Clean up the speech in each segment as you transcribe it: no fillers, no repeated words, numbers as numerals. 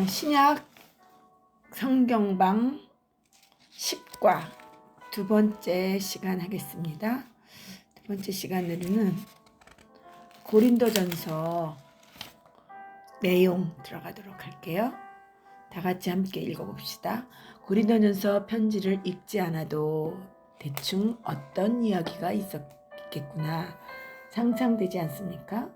신약 성경방 10과 두 번째 시간 하겠습니다. 두 번째 시간으로는 고린도전서 내용 들어가도록 할게요. 다 같이 함께 읽어봅시다. 고린도전서 편지를 읽지 않아도 대충 어떤 이야기가 있었겠구나 상상되지 않습니까?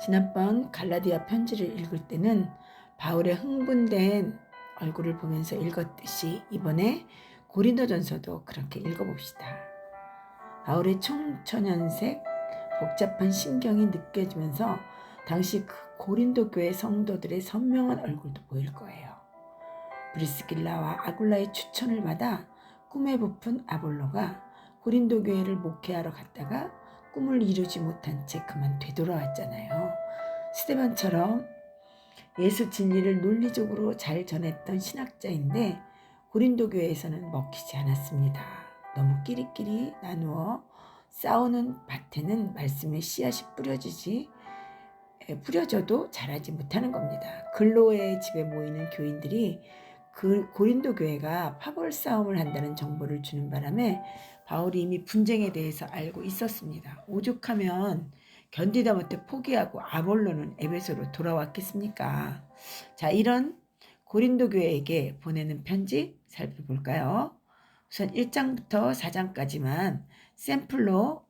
지난번 갈라디아 편지를 읽을 때는 바울의 흥분된 얼굴을 보면서 읽었듯이 이번에 고린도전서도 그렇게 읽어봅시다. 바울의 청천연색 복잡한 심경이 느껴지면서 당시 그 고린도 교회 성도들의 선명한 얼굴도 보일 거예요. 브리스길라와 아굴라의 추천을 받아 꿈에 부푼 아볼로가 고린도 교회를 목회하러 갔다가 꿈을 이루지 못한 채 그만 되돌아왔잖아요. 스데반처럼 예수 진리를 논리적으로 잘 전했던 신학자인데 고린도 교회에서는 먹히지 않았습니다. 너무 끼리끼리 나누어 싸우는 밭에는 말씀의 씨앗이 뿌려져도 자라지 못하는 겁니다. 근로의 집에 모이는 교인들이 그 고린도 교회가 파벌 싸움을 한다는 정보를 주는 바람에 바울이 이미 분쟁에 대해서 알고 있었습니다. 오죽하면 견디다 못해 포기하고 아볼로는 에베소로 돌아왔겠습니까? 자, 이런 고린도 교회에게 보내는 편지 살펴볼까요? 우선 1장부터 4장까지만 샘플로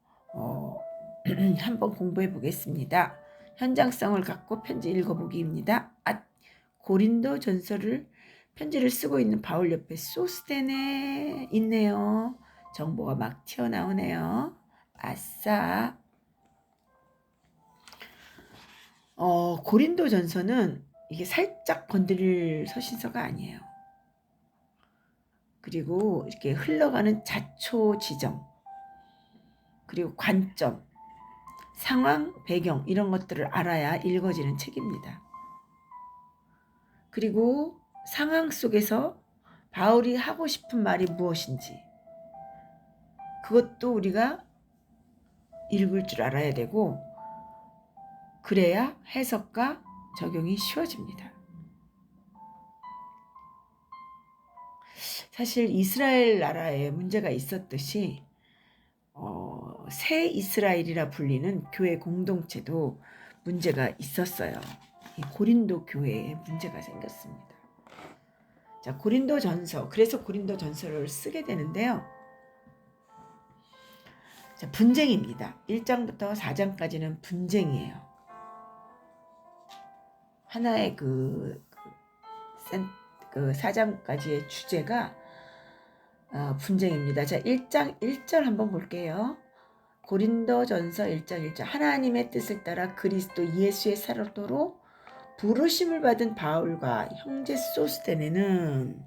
한번 공부해 보겠습니다. 현장성을 갖고 편지 읽어보기입니다. 고린도 전서를 편지를 쓰고 있는 바울 옆에 소스테네 있네요. 정보가 막 튀어나오네요. 아싸. 고린도 전서는 이게 살짝 건드릴 서신서가 아니에요. 그리고 이렇게 흘러가는 자초 지점, 그리고 관점, 상황, 배경 이런 것들을 알아야 읽어지는 책입니다. 그리고 상황 속에서 바울이 하고 싶은 말이 무엇인지 그것도 우리가 읽을 줄 알아야 되고 그래야 해석과 적용이 쉬워집니다. 사실 이스라엘 나라에 문제가 있었듯이 새 이스라엘이라 불리는 교회 공동체도 문제가 있었어요. 이 고린도 교회에 문제가 생겼습니다. 자, 고린도전서. 그래서 고린도전서를 쓰게 되는데요. 자, 분쟁입니다. 1장부터 4장까지는 분쟁이에요. 하나의 그 4장까지의 주제가 분쟁입니다. 자, 1장 1절 한번 볼게요. 고린도전서 1장 1절. 하나님의 뜻을 따라 그리스도 예수의 사도로 부르심을 받은 바울과 형제 소스테네는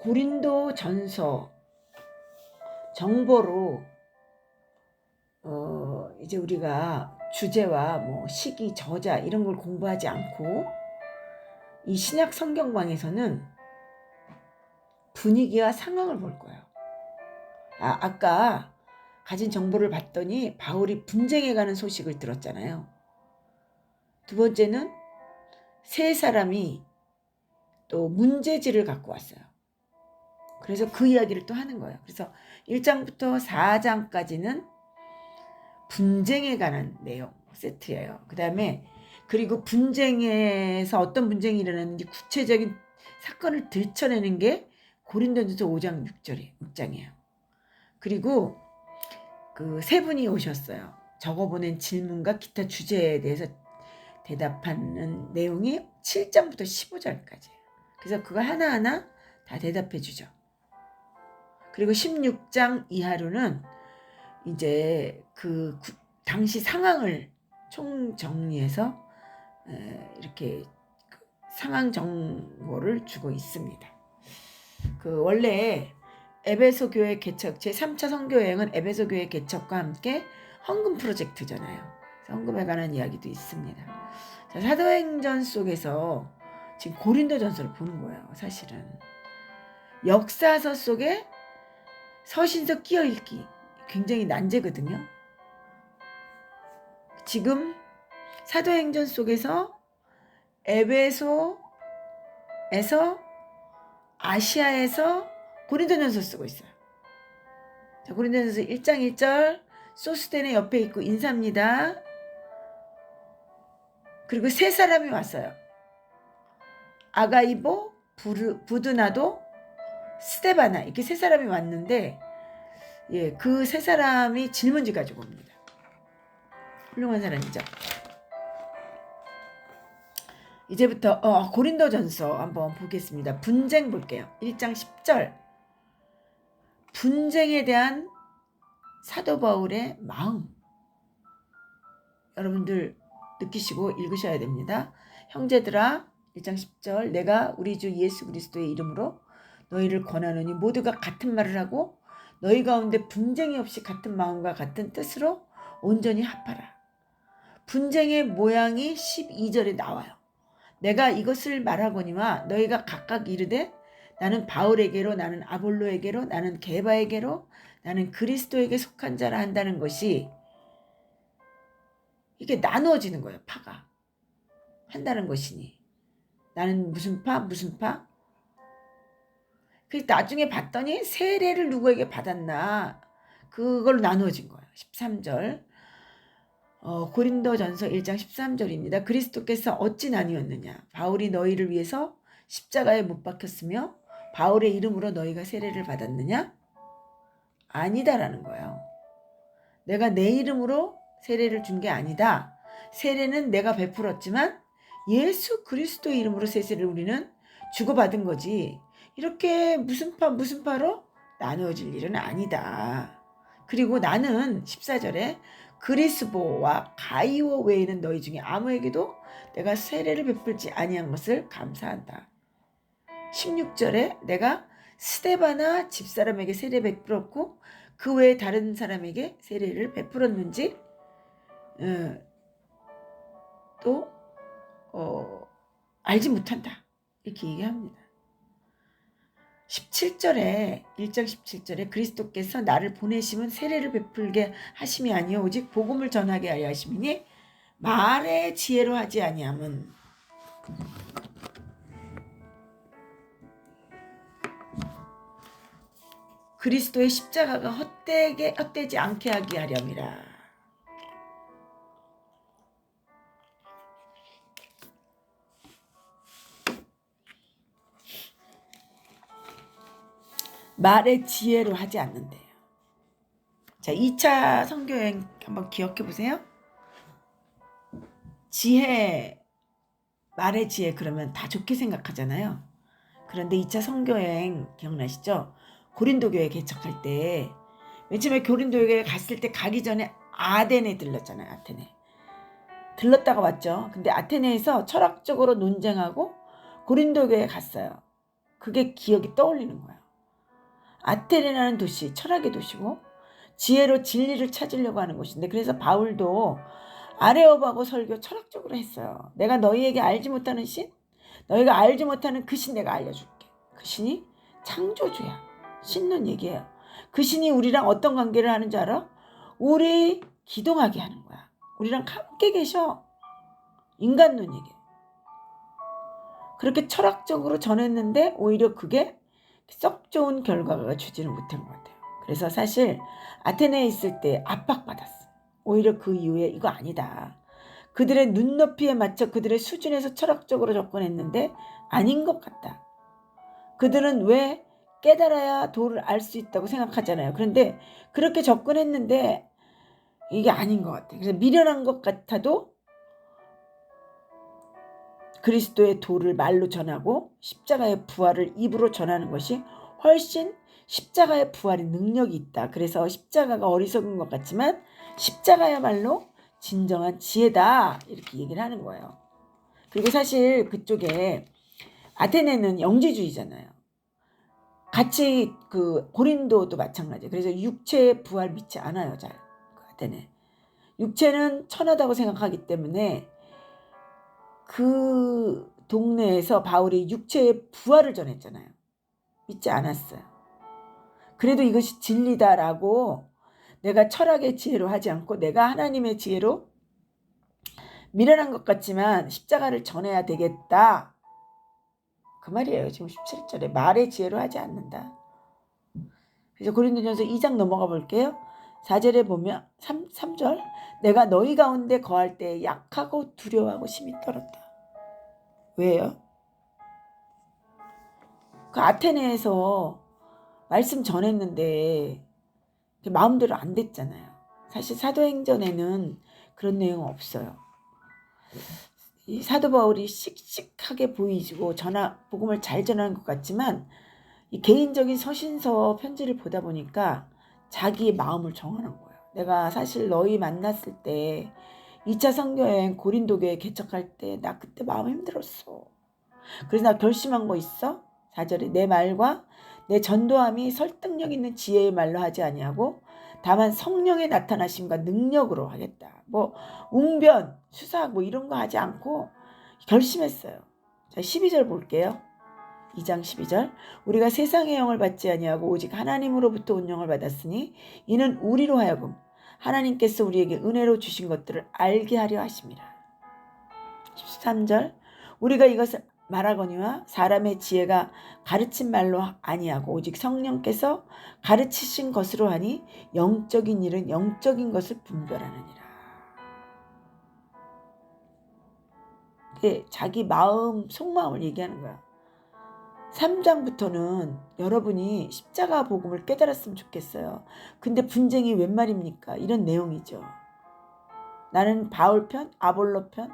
고린도전서 정보로 이제 우리가 주제와 뭐 시기, 저자 이런 걸 공부하지 않고 이 신약 성경방에서는 분위기와 상황을 볼 거예요. 아까 가진 정보를 봤더니 바울이 분쟁에 가는 소식을 들었잖아요. 두 번째는 세 사람이 또 문제지를 갖고 왔어요. 그래서 그 이야기를 또 하는 거예요. 그래서 1장부터 4장까지는 분쟁에 관한 내용 세트예요. 그 다음에 그리고 분쟁에서 어떤 분쟁이 일어났는지 구체적인 사건을 들춰내는 게 고린도전서 5장 6장이에요. 그리고 그 세 분이 오셨어요. 적어보낸 질문과 기타 주제에 대해서 대답하는 내용이 7장부터 15절까지예요. 그래서 그거 하나하나 다 대답해 주죠. 그리고 16장 이하로는 이제 그 당시 상황을 총정리해서 이렇게 상황 정보를 주고 있습니다. 그 원래 에베소 교회 개척 제3차 선교여행은 에베소 교회 개척과 함께 헌금 프로젝트잖아요. 헌금에 관한 이야기도 있습니다. 자, 사도행전 속에서 지금 고린도전서를 보는 거예요. 사실은 역사서 속에 서신서 끼어읽기 굉장히 난제거든요. 지금 사도행전 속에서 에베소에서 아시아에서 고린도전서 쓰고 있어요. 자, 고린도전서 1장 1절 소스테네 옆에 있고 인사합니다. 그리고 세 사람이 왔어요. 아가이보, 부드나도, 스데바나 이렇게 세 사람이 왔는데 예, 그 세 사람이 질문지 가지고 옵니다. 훌륭한 사람이죠. 이제부터 고린도전서 한번 보겠습니다. 분쟁 볼게요. 1장 10절 분쟁에 대한 사도 바울의 마음 여러분들 느끼시고 읽으셔야 됩니다. 형제들아 1장 10절 내가 우리 주 예수 그리스도의 이름으로 너희를 권하노니 모두가 같은 말을 하고 너희 가운데 분쟁이 없이 같은 마음과 같은 뜻으로 온전히 합하라. 분쟁의 모양이 12절에 나와요. 내가 이것을 말하거니와 너희가 각각 이르되 나는 바울에게로 나는 아볼로에게로 나는 게바에게로 나는 그리스도에게 속한 자라 한다는 것이 이게 나누어지는 거예요. 파가 한다는 것이니 나는 무슨 파 무슨 파. 그 나중에 봤더니 세례를 누구에게 받았나 그걸로 나누어진 거예요. 13절 고린도전서 1장 13절입니다. 그리스도께서 어찌 나뉘었느냐 바울이 너희를 위해서 십자가에 못 박혔으며 바울의 이름으로 너희가 세례를 받았느냐 아니다라는 거예요. 내가 내 이름으로 세례를 준 게 아니다. 세례는 내가 베풀었지만 예수 그리스도의 이름으로 세례를 우리는 주고받은 거지 이렇게 무슨 파 무슨 파로 나누어질 일은 아니다. 그리고 나는 14절에 그리스보와 가이오 외에는 너희 중에 아무에게도 내가 세례를 베풀지 아니한 것을 감사한다. 16절에 내가 스데바나 집사람에게 세례 베풀었고 그 외에 다른 사람에게 세례를 베풀었는지 또 알지 못한다. 이렇게 얘기합니다. 17절에 1장 17절에 그리스도께서 나를 보내심은 세례를 베풀게 하심이 아니요 오직 복음을 전하게 하려 하심이니 말의 지혜로 하지 아니함은 그리스도의 십자가가 헛되지 않게 하게 하렴이라. 말의 지혜로 하지 않는데요. 자, 2차 선교여행 한번 기억해 보세요. 지혜, 말의 지혜 그러면 다 좋게 생각하잖아요. 그런데 2차 선교여행 기억나시죠? 고린도 교회 개척할 때 맨 처음에 고린도 교회 갔을 때 가기 전에 아테네 들렀잖아요. 아테네. 들렀다가 왔죠. 근데 아테네에서 철학적으로 논쟁하고 고린도 교회에 갔어요. 그게 기억이 떠올리는 거예요. 아테네라는 도시, 철학의 도시고 지혜로 진리를 찾으려고 하는 곳인데 그래서 바울도 아레오바고 설교 철학적으로 했어요. 내가 너희에게 알지 못하는 신, 너희가 알지 못하는 그 신 내가 알려줄게. 그 신이 창조주야. 신론 얘기해요. 그 신이 우리랑 어떤 관계를 하는 줄 알아? 우리 기동하게 하는 거야. 우리랑 함께 계셔. 인간론 얘기. 그렇게 철학적으로 전했는데 오히려 그게 썩 좋은 결과가 주지는 못한 것 같아요. 그래서 사실 아테네에 있을 때 압박받았어. 오히려 그 이후에 이거 아니다. 그들의 눈높이에 맞춰 그들의 수준에서 철학적으로 접근했는데 아닌 것 같다. 그들은 왜 깨달아야 도를 알 수 있다고 생각하잖아요. 그런데 그렇게 접근했는데 이게 아닌 것 같아요. 그래서 미련한 것 같아도 그리스도의 도를 말로 전하고 십자가의 부활을 입으로 전하는 것이 훨씬 십자가의 부활의 능력이 있다. 그래서 십자가가 어리석은 것 같지만 십자가야말로 진정한 지혜다. 이렇게 얘기를 하는 거예요. 그리고 사실 그쪽에 아테네는 영지주의잖아요. 같이 그 고린도도 마찬가지예요. 그래서 육체의 부활 믿지 않아요. 잘 아테네. 육체는 천하다고 생각하기 때문에 그 동네에서 바울이 육체의 부활을 전했잖아요. 믿지 않았어요. 그래도 이것이 진리다라고 내가 철학의 지혜로 하지 않고 내가 하나님의 지혜로 미련한 것 같지만 십자가를 전해야 되겠다. 그 말이에요. 지금 17절에 말의 지혜로 하지 않는다. 그래서 고린도전서 2장 넘어가 볼게요. 4절에 보면 3절 내가 너희 가운데 거할 때 약하고 두려워하고 심히 떨었다. 왜요? 그 아테네에서 말씀 전했는데 마음대로 안 됐잖아요. 사실 사도행전에는 그런 내용 없어요. 이 사도 바울이 씩씩하게 보이고 복음을 잘 전하는 것 같지만 이 개인적인 서신서 편지를 보다 보니까 자기의 마음을 정하는 거예요. 내가 사실 너희 만났을 때 2차 선교여행 고린도 교회 개척할 때 나 그때 마음 힘들었어. 그래서 나 결심한 거 있어? 4절에 내 말과 내 전도함이 설득력 있는 지혜의 말로 하지 아니하고 다만 성령의 나타나심과 능력으로 하겠다. 뭐 웅변, 수사 뭐 이런 거 하지 않고 결심했어요. 자, 12절 볼게요. 2장 12절 우리가 세상의 영을 받지 아니하고 오직 하나님으로부터 온 영을 받았으니 이는 우리로 하여금 하나님께서 우리에게 은혜로 주신 것들을 알게 하려 하심이라. 13절 우리가 이것을 말하거니와 사람의 지혜가 가르친 말로 아니하고 오직 성령께서 가르치신 것으로 하니 영적인 일은 영적인 것을 분별하느니라. 자기 마음 속마음을 얘기하는 거야. 3장부터는 여러분이 십자가 복음을 깨달았으면 좋겠어요. 근데 분쟁이 웬 말입니까? 이런 내용이죠. 나는 바울 편, 아볼로 편,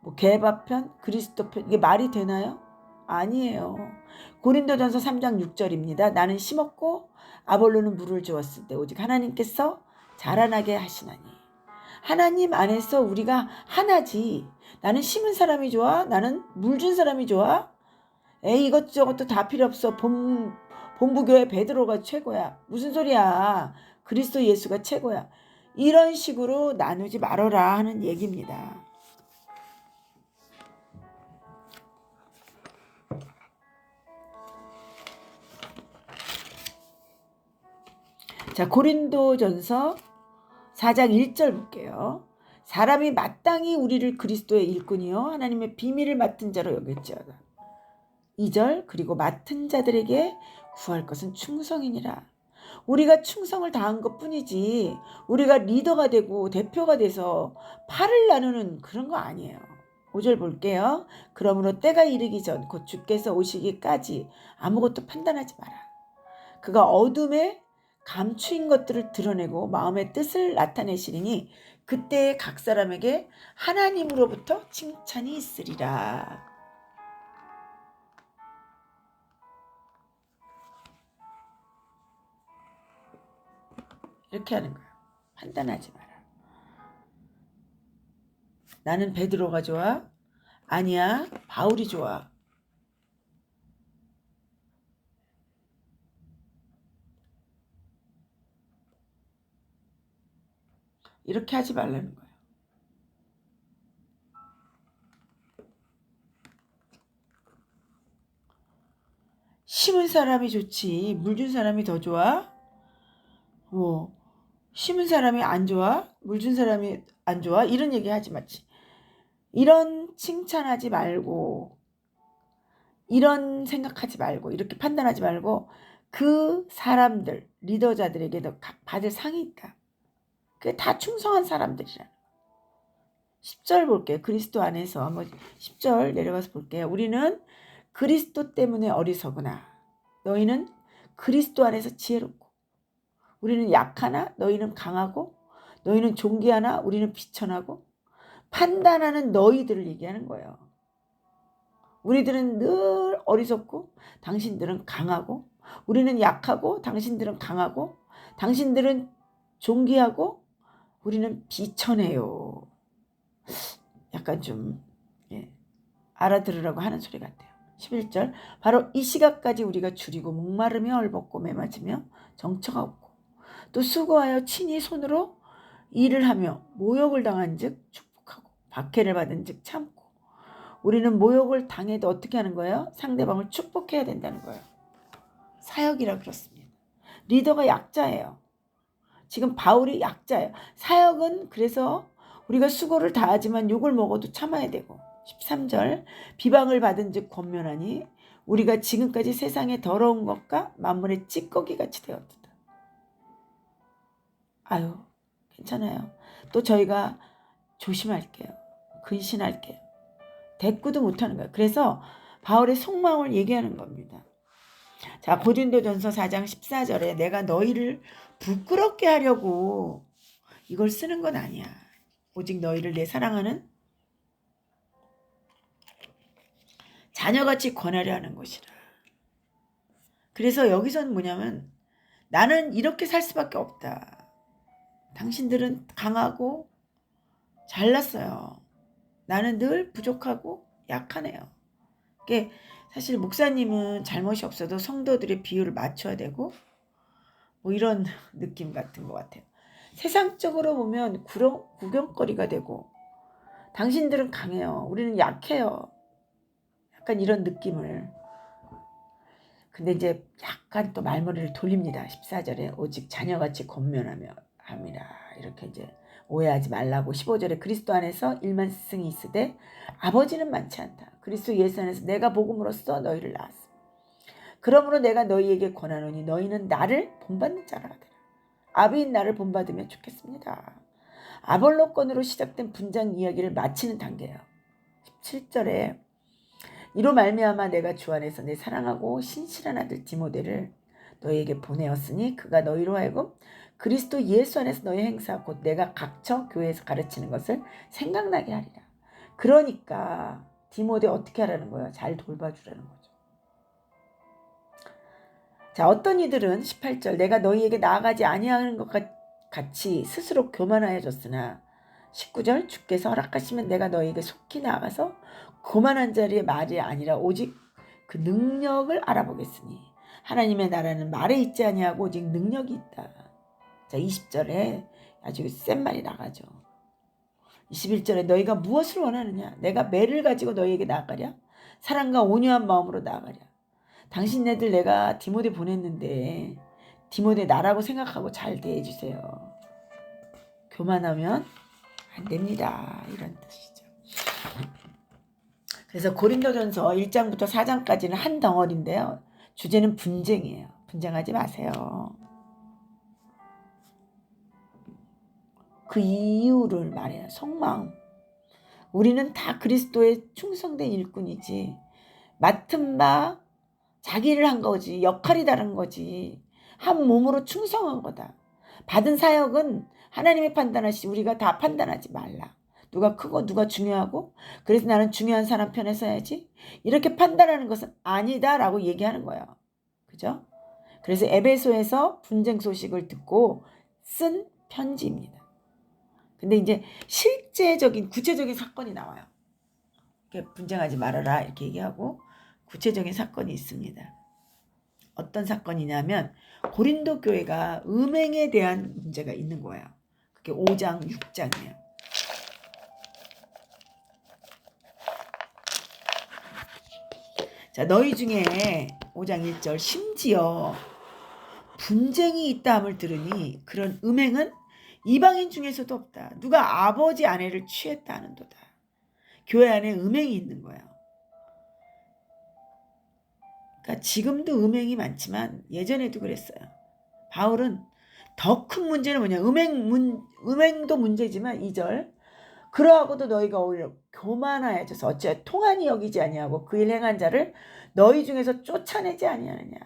뭐 게바 편, 그리스도 편 이게 말이 되나요? 아니에요. 고린도전서 3장 6절입니다. 나는 심었고 아볼로는 물을 주었을 때 오직 하나님께서 자라나게 하시나니. 하나님 안에서 우리가 하나지. 나는 심은 사람이 좋아? 나는 물 준 사람이 좋아? 이것저것도 다 필요 없어. 본부교회 베드로가 최고야. 무슨 소리야. 그리스도 예수가 최고야. 이런 식으로 나누지 말아라 하는 얘기입니다. 자, 고린도전서 4장 1절 볼게요. 사람이 마땅히 우리를 그리스도의 일꾼이요 하나님의 비밀을 맡은 자로 여겼지어다. 2절 그리고 맡은 자들에게 구할 것은 충성이니라. 우리가 충성을 다한 것뿐이지 우리가 리더가 되고 대표가 돼서 팔을 나누는 그런 거 아니에요. 5절 볼게요. 그러므로 때가 이르기 전 곧 주께서 오시기까지 아무것도 판단하지 마라. 그가 어둠에 감추인 것들을 드러내고 마음의 뜻을 나타내시리니 그때 각 사람에게 하나님으로부터 칭찬이 있으리라. 이렇게 하는 거야. 판단하지 마라. 나는 베드로가 좋아? 아니야, 바울이 좋아. 이렇게 하지 말라는 거예요. 심은 사람이 좋지 물 준 사람이 더 좋아? 뭐 심은 사람이 안 좋아? 물 준 사람이 안 좋아? 이런 얘기 하지 마지. 이런 칭찬하지 말고 이런 생각하지 말고 이렇게 판단하지 말고 그 사람들 리더자들에게도 받을 상이 있다. 그게 다 충성한 사람들이라. 10절 볼게요. 그리스도 안에서 한번 10절 내려가서 볼게요. 우리는 그리스도 때문에 어리석으나 너희는 그리스도 안에서 지혜롭고 우리는 약하나 너희는 강하고 너희는 존귀하나 우리는 비천하고 판단하는 너희들을 얘기하는 거예요. 우리들은 늘 어리석고 당신들은 강하고 우리는 약하고 당신들은 강하고 당신들은 존귀하고 우리는 비천해요. 약간 좀 알아들으라고 하는 소리 같아요. 11절 바로 이 시각까지 우리가 줄이고 목마르며 얼벗고 매맞으며 정처가 없고 또 수고하여 친히 손으로 일을 하며 모욕을 당한 즉 축복하고 박해를 받은 즉 참고 우리는 모욕을 당해도 어떻게 하는 거예요? 상대방을 축복해야 된다는 거예요. 사역이라 그렇습니다. 리더가 약자예요. 지금 바울이 약자예요. 사역은 그래서 우리가 수고를 다하지만 욕을 먹어도 참아야 되고 13절 비방을 받은 즉 권면하니 우리가 지금까지 세상의 더러운 것과 만물의 찌꺼기 같이 되었다. 아유 괜찮아요. 또 저희가 조심할게요. 근신할게요. 대꾸도 못하는 거예요. 그래서 바울의 속마음을 얘기하는 겁니다. 자, 고린도전서 4장 14절에 내가 너희를 부끄럽게 하려고 이걸 쓰는 건 아니야. 오직 너희를 내 사랑하는 자녀같이 권하려 하는 것이라. 그래서 여기서는 뭐냐면 나는 이렇게 살 수밖에 없다. 당신들은 강하고 잘났어요. 나는 늘 부족하고 약하네요. 이게 사실 목사님은 잘못이 없어도 성도들의 비율을 맞춰야 되고 뭐 이런 느낌 같은 것 같아요. 세상적으로 보면 구경거리가 되고 당신들은 강해요. 우리는 약해요. 약간 이런 느낌을. 근데 이제 약간 또 말머리를 돌립니다. 14절에 오직 자녀같이 권면하며 함이라. 이렇게 이제 오해하지 말라고. 15절에 그리스도 안에서 일만승이 있으되 아버지는 많지 않다. 그리스도 예수 안에서 내가 복음으로써 너희를 낳았어. 그러므로 내가 너희에게 권하노니 너희는 나를 본받는 자라 하더라. 아비인 나를 본받으면 좋겠습니다. 아볼로권으로 시작된 분장 이야기를 마치는 단계예요. 17절에 이로 말미암아 내가 주 안에서 내 사랑하고 신실한 아들 디모데를 너희에게 보내었으니 그가 너희로 하여금 그리스도 예수 안에서 너희 행사 곧 내가 각처 교회에서 가르치는 것을 생각나게 하리라. 그러니까 디모데 어떻게 하라는 거예요? 잘 돌봐주라는 거죠. 자, 어떤 이들은 18절 내가 너희에게 나아가지 아니하는 것 같이 스스로 교만하여졌으나 19절 주께서 허락하시면 내가 너희에게 속히 나아가서 고만한 자리의 말이 아니라 오직 그 능력을 알아보겠으니 하나님의 나라는 말에 있지 아니하고 오직 능력이 있다. 자, 20절에 아주 센 말이 나가죠. 21절에 너희가 무엇을 원하느냐? 내가 매를 가지고 너희에게 나아가랴? 사랑과 온유한 마음으로 나아가랴? 당신네들 내가 디모데 보냈는데 디모데 나라고 생각하고 잘 대해주세요. 교만하면 안 됩니다. 이런 뜻이죠. 그래서 고린도전서 1장부터 4장까지는 한 덩어리인데요. 주제는 분쟁이에요. 분쟁하지 마세요. 그 이유를 말해요. 속마음. 우리는 다 그리스도의 충성된 일꾼이지. 맡은 바 자기를 한 거지. 역할이 다른 거지. 한 몸으로 충성한 거다. 받은 사역은 하나님이 판단하시지 우리가 다 판단하지 말라. 누가 크고 누가 중요하고 그래서 나는 중요한 사람 편에 서야지. 이렇게 판단하는 것은 아니다라고 얘기하는 거예요. 그죠? 그래서 에베소에서 분쟁 소식을 듣고 쓴 편지입니다. 근데 이제 실제적인 구체적인 사건이 나와요. 이렇게 분쟁하지 말아라 이렇게 얘기하고 구체적인 사건이 있습니다. 어떤 사건이냐면 고린도 교회가 음행에 대한 문제가 있는 거예요. 그게 5장 6장이에요. 자, 너희 중에 5장 1절 심지어 분쟁이 있다함을 들으니 그런 음행은 이방인 중에서도 없다. 누가 아버지 아내를 취했다 하는도다. 교회 안에 음행이 있는 거예요. 그러니까 지금도 음행이 많지만 예전에도 그랬어요. 바울은 더 큰 문제는 뭐냐. 음행도 문제지만 2절 그러하고도 너희가 오히려 교만하여져서 어찌하여 통한이 여기지 아니하고 그 일 행한 자를 너희 중에서 쫓아내지 아니하느냐.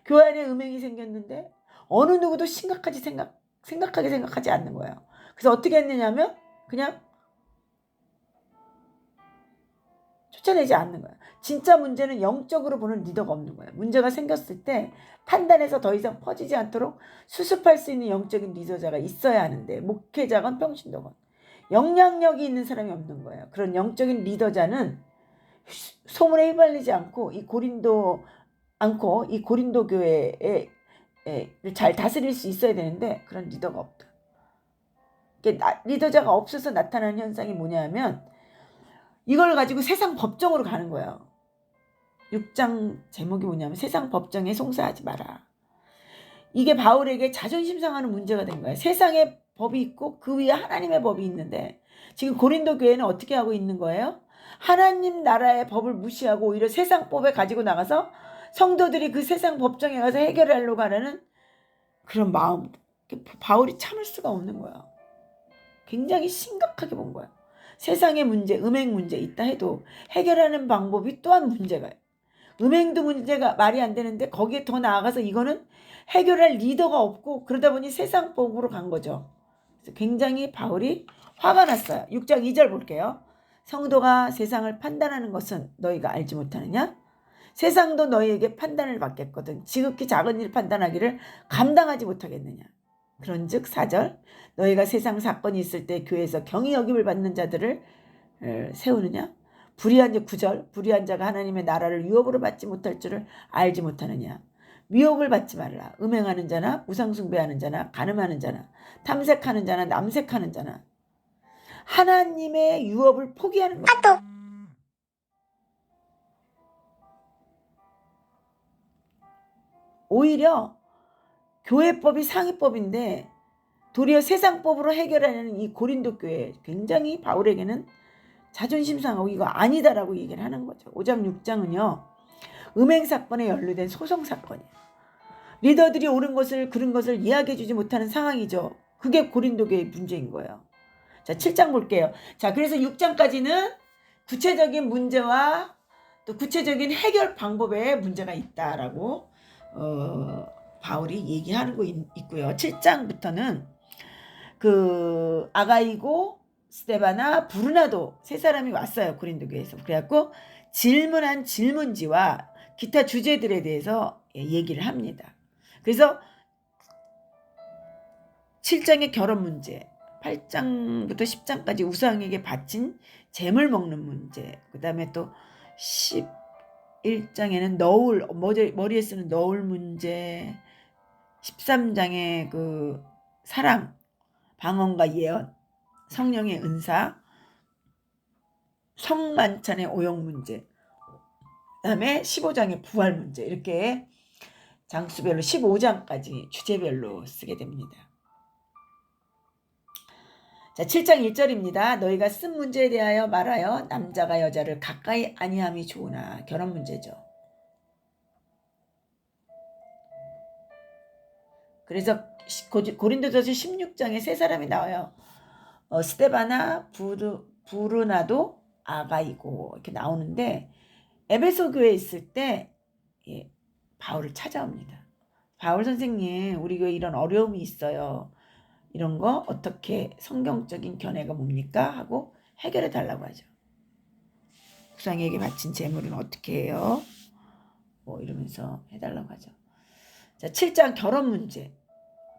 교회 안에 음행이 생겼는데 어느 누구도 심각하게 생각하지 않는 거예요. 그래서 어떻게 했느냐면 그냥 쫓아내지 않는 거예요. 진짜 문제는 영적으로 보는 리더가 없는 거예요. 문제가 생겼을 때 판단해서 더 이상 퍼지지 않도록 수습할 수 있는 영적인 리더자가 있어야 하는데 목회자건 평신도건 영향력이 있는 사람이 없는 거예요. 그런 영적인 리더자는 소문에 휘말리지 않고 이 고린도 교회에 잘 다스릴 수 있어야 되는데 그런 리더가 없다. 리더자가 없어서 나타나는 현상이 뭐냐면 이걸 가지고 세상 법정으로 가는 거예요. 6장 제목이 뭐냐면 세상 법정에 송사하지 마라. 이게 바울에게 자존심 상하는 문제가 된 거예요. 세상에 법이 있고 그 위에 하나님의 법이 있는데 지금 고린도 교회는 어떻게 하고 있는 거예요? 하나님 나라의 법을 무시하고 오히려 세상 법에 가지고 나가서 성도들이 그 세상 법정에 가서 해결하려고 하는 그런 마음. 바울이 참을 수가 없는 거야. 굉장히 심각하게 본 거야. 세상의 문제, 음행 문제 있다 해도 해결하는 방법이 또한 문제가. 음행도 문제가 말이 안 되는데 거기에 더 나아가서 이거는 해결할 리더가 없고 그러다 보니 세상법으로 간 거죠. 그래서 굉장히 바울이 화가 났어요. 6장 2절 볼게요. 성도가 세상을 판단하는 것은 너희가 알지 못하느냐? 세상도 너희에게 판단을 받겠거든. 지극히 작은 일 판단하기를 감당하지 못하겠느냐? 그런즉 4절 너희가 세상 사건이 있을 때 교회에서 경히 여김을 받는 자들을 세우느냐? 불의한 자 9절 불의한 자가 하나님의 나라를 유업으로 받지 못할 줄을 알지 못하느냐? 미혹을 받지 말라. 음행하는 자나 우상숭배하는 자나 간음하는 자나 탐색하는 자나 남색하는 자나 하나님의 유업을 포기하는 것. 오히려 교회법이 상위법인데 도리어 세상법으로 해결하는 이 고린도 교회 굉장히 바울에게는 자존심 상하고 이거 아니다라고 얘기를 하는 거죠. 5장 6장은요. 음행 사건에 연루된 소송 사건이에요. 리더들이 옳은 것을 그른 것을 이야기해 주지 못하는 상황이죠. 그게 고린도 교회의 문제인 거예요. 자, 7장 볼게요. 자, 그래서 6장까지는 구체적인 문제와 또 구체적인 해결 방법에 문제가 있다라고 바울이 얘기하는 거 있고요. 7장부터는 그 아가이고 스데바나 브루나도 세 사람이 왔어요. 고린도 교회에서. 그래갖고 질문한 질문지와 기타 주제들에 대해서 얘기를 합니다. 그래서 7장의 결혼 문제, 8장부터 10장까지 우상에게 바친 재물 먹는 문제, 그 다음에 또 11장에는 너울, 머리에 쓰는 너울 문제, 13장의 그 사랑, 방언과 예언, 성령의 은사, 성만찬의 오용 문제, 그 다음에 15장의 부활 문제, 이렇게 장수별로 15장까지 주제별로 쓰게 됩니다. 자, 7장 1절입니다. 너희가 쓴 문제에 대하여 말하여 남자가 여자를 가까이 아니함이 좋으나 결혼 문제죠. 그래서 고린도전서 16장에 세 사람이 나와요. 스데바나, 부르나도, 아가이고 이렇게 나오는데 에베소 교회에 있을 때 바울을 찾아옵니다. 바울 선생님, 우리 교회 이런 어려움이 있어요. 이런 거 어떻게 성경적인 견해가 뭡니까? 하고 해결해 달라고 하죠. 우상에게 바친 재물은 어떻게 해요? 뭐 이러면서 해달라고 하죠. 자, 7장 결혼 문제.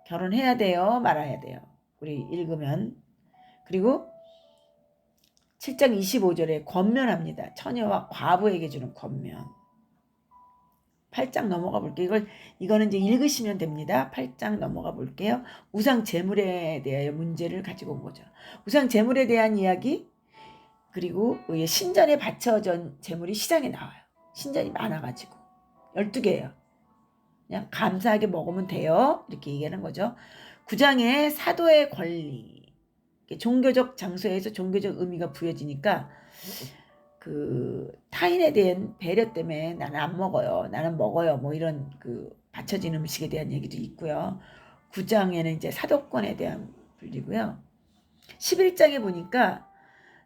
결혼해야 돼요? 말아야 돼요? 우리 읽으면. 그리고 7장 25절에 권면합니다. 처녀와 과부에게 주는 권면. 8장 넘어가 볼게요. 이거는 이제 읽으시면 됩니다. 8장 넘어가 볼게요. 우상 재물에 대하여 문제를 가지고 온 거죠. 우상 재물에 대한 이야기, 그리고 신전에 바쳐진 재물이 시장에 나와요. 신전이 많아가지고 12개예요. 그냥 감사하게 먹으면 돼요. 이렇게 얘기하는 거죠. 9장에 사도의 권리, 종교적 장소에서 종교적 의미가 부여지니까 그 타인에 대한 배려 때문에 나는 안 먹어요. 나는 먹어요. 뭐 이런 그 바쳐진 음식에 대한 얘기도 있고요. 9장에는 이제 사도권에 대한 분리고요. 11장에 보니까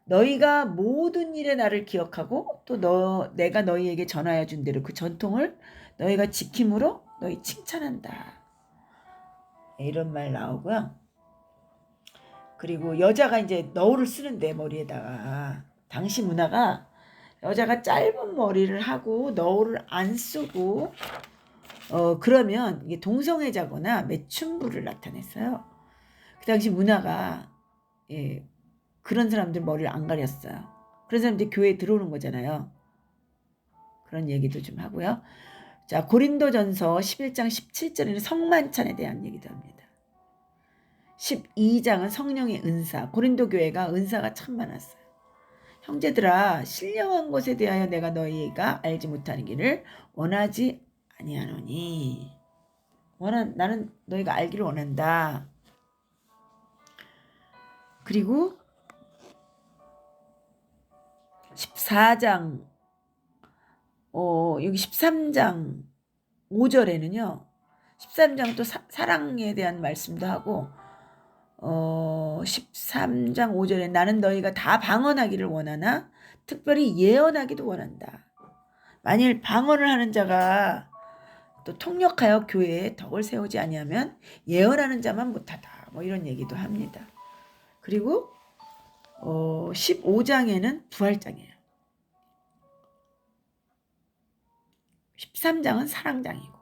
너희가 모든 일에 나를 기억하고 또 내가 너희에게 전하여 준 대로 그 전통을 너희가 지킴으로 너희 칭찬한다. 이런 말 나오고요. 그리고 여자가 이제 너울을 쓰는데 머리에다가 당시 문화가 여자가 짧은 머리를 하고 너울을 안 쓰고 그러면 이게 동성애자거나 매춘부를 나타냈어요. 그 당시 문화가 그런 사람들 머리를 안 가렸어요. 그런 사람들이 교회에 들어오는 거잖아요. 그런 얘기도 좀 하고요. 자, 고린도전서 11장 17절에는 성만찬에 대한 얘기도 합니다. 12장은 성령의 은사. 고린도 교회가 은사가 참 많았어요. 형제들아, 신령한 것에 대하여 내가 너희가 알지 못하는 길을 원하지 아니하노니. 나는 너희가 알기를 원한다. 그리고 14장 여기 13장 5절에는요. 13장 또 사랑에 대한 말씀도 하고 13장 5절에 나는 너희가 다 방언하기를 원하나 특별히 예언하기도 원한다. 만일 방언을 하는 자가 또 통역하여 교회에 덕을 세우지 아니하면 예언하는 자만 못하다. 뭐 이런 얘기도 합니다. 그리고 15장에는 부활장이에요. 13장은 사랑장이고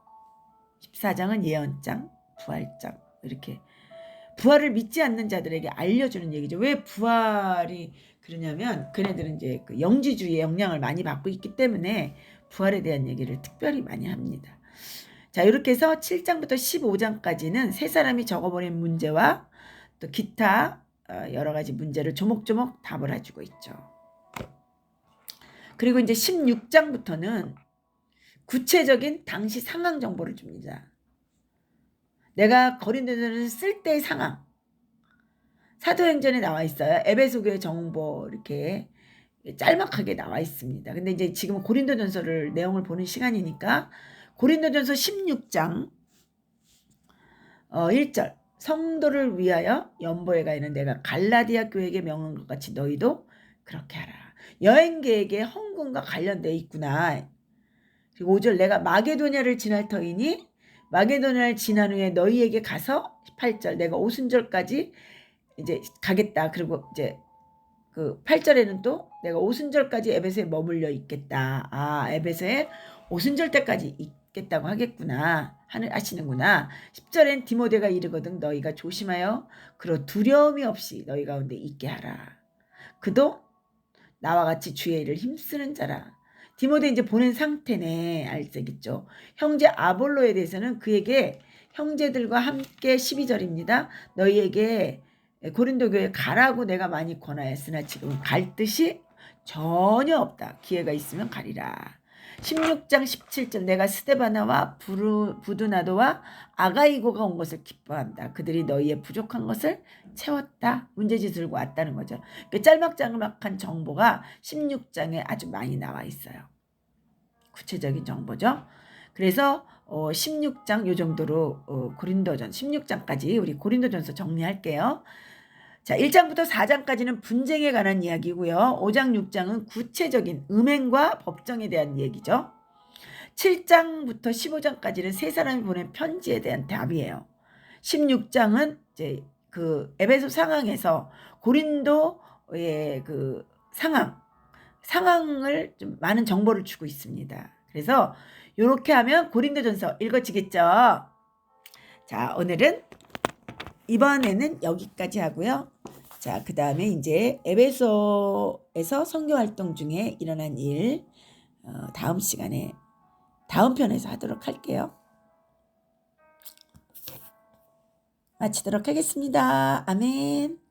14장은 예언장, 부활장 이렇게 부활을 믿지 않는 자들에게 알려주는 얘기죠. 왜 부활이 그러냐면 그네들은 이제 그 영지주의의 영향을 많이 받고 있기 때문에 부활에 대한 얘기를 특별히 많이 합니다. 자, 이렇게 해서 7장부터 15장까지는 세 사람이 적어버린 문제와 또 기타 여러 가지 문제를 조목조목 답을 해주고 있죠. 그리고 이제 16장부터는 구체적인 당시 상황 정보를 줍니다. 내가 고린도전을 쓸 때의 상황. 사도행전에 나와 있어요. 에베소 교회 정보 이렇게 짤막하게 나와 있습니다. 근데 이제 지금 고린도전서를 내용을 보는 시간이니까 고린도전서 16장 1절 성도를 위하여 연보에 가 있는 내가 갈라디아 교회에게 명한 것 같이 너희도 그렇게 하라. 여행 계획에 헌금과 관련되어 있구나. 그리고 5절 내가 마게도냐를 지날 터이니 마게도냐를 지난 후에 너희에게 가서 8절 내가 오순절까지 이제 가겠다. 그리고 이제 그 8절에는 또 내가 오순절까지 에베소에 머물러 있겠다. 에베소에 오순절 때까지 있겠다고 하겠구나. 하시는구나. 10절엔 디모데가 이르거든 너희가 조심하여 그러 두려움이 없이 너희 가운데 있게 하라. 그도 나와 같이 주의 일을 힘쓰는 자라. 디모데 이제 보낸 상태네. 알겠죠? 형제 아볼로에 대해서는 그에게 형제들과 함께 12절입니다. 너희에게 고린도 교회에 가라고 내가 많이 권하였으나 지금 갈 뜻이 전혀 없다. 기회가 있으면 가리라. 16장 17절 내가 스데바나와 부두나도와 아가이고가 온 것을 기뻐한다. 그들이 너희의 부족한 것을 채웠다. 문제지 들고 왔다는 거죠. 짤막짤막한 정보가 16장에 아주 많이 나와 있어요. 구체적인 정보죠. 그래서 16장 요 정도로 고린도전 16장까지 우리 고린도전서 정리할게요. 자, 1장부터 4장까지는 분쟁에 관한 이야기고요. 5장, 6장은 구체적인 음행과 법정에 대한 얘기죠. 7장부터 15장까지는 세 사람이 보낸 편지에 대한 답이에요. 16장은 이제 그 에베소 상황에서 고린도의 그 상황을 좀 많은 정보를 주고 있습니다. 그래서 이렇게 하면 고린도전서 읽어지겠죠. 자, 오늘은 이번에는 여기까지 하고요. 자, 그 다음에 이제 에베소에서 선교활동 중에 일어난 일 다음 시간에 다음 편에서 하도록 할게요. 마치도록 하겠습니다. 아멘.